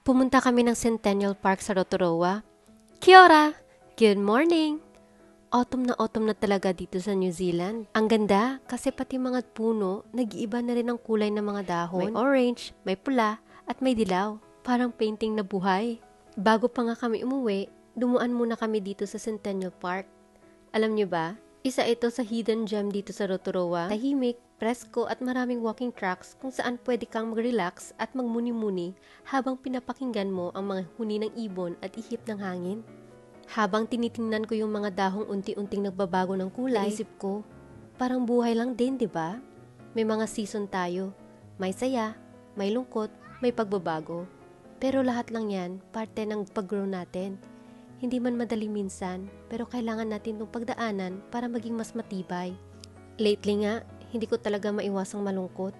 Pumunta kami ng Centennial Park sa Rotorua. Kia ora! Good morning! Autumn na talaga dito sa New Zealand. Ang ganda kasi pati mga puno, nag-iiba na rin ang kulay ng mga dahon. May orange, may pula, at may dilaw. Parang painting na buhay. Bago pa nga kami umuwi, dumuan muna kami dito sa Centennial Park. Alam nyo ba? Isa ito sa hidden gem dito sa Rotorua. Tahimik, presko at maraming walking tracks kung saan pwede kang mag-relax at magmuni-muni habang pinapakinggan mo ang mga huni ng ibon at ihip ng hangin. Habang tinitingnan ko yung mga dahong unti-unting nagbabago ng kulay, naisip ko, parang buhay lang din, di ba? May mga season tayo. May saya, may lungkot, may pagbabago. Pero lahat lang yan, parte ng pag-grow natin. Hindi man madali minsan, pero kailangan natin itong pagdaanan para maging mas matibay. Lately nga, hindi ko talaga maiwasang malungkot.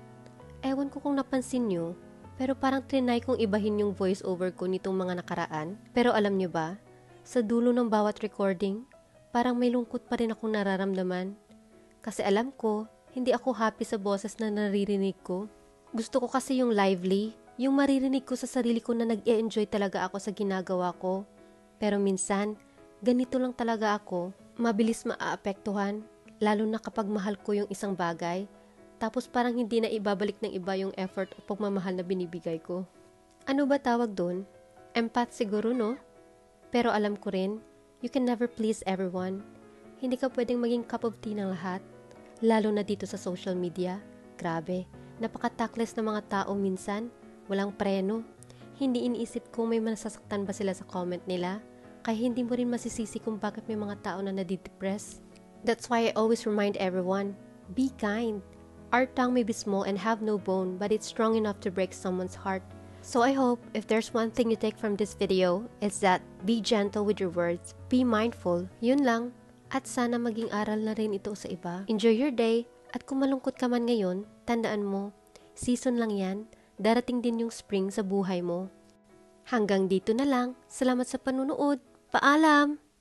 Ewan ko kung napansin nyo, pero parang trinay kong ibahin yung voice over ko nitong mga nakaraan. Pero alam nyo ba, sa dulo ng bawat recording, parang may lungkot pa rin akong nararamdaman. Kasi alam ko, hindi ako happy sa boses na naririnig ko. Gusto ko kasi yung lively, yung maririnig ko sa sarili ko na nag-e-enjoy talaga ako sa ginagawa ko. Pero minsan, ganito lang talaga ako, mabilis maaapektuhan, lalo na kapag mahal ko yung isang bagay, tapos parang hindi na ibabalik ng iba yung effort o pagmamahal na binibigay ko. Ano ba tawag doon? Empath siguro, no? Pero alam ko rin, you can never please everyone. Hindi ka pwedeng maging cup of tea ng lahat, lalo na dito sa social media. Grabe, napaka-tactless na mga tao minsan, walang preno. Hindi iniisip kung may masasaktan ba sila sa comment nila, kaya hindi mo rin masisisi kung bakit may mga tao na nadidepress. That's why I always remind everyone, be kind. Our tongue may be small and have no bone, but it's strong enough to break someone's heart. So I hope if there's one thing you take from this video, it's that be gentle with your words, be mindful. Yun lang. At sana maging aral na rin ito sa iba. Enjoy your day. At kung malungkot ka man ngayon, tandaan mo, season lang yan. Darating din yung spring sa buhay mo. Hanggang dito na lang. Salamat sa panunood. Paalam!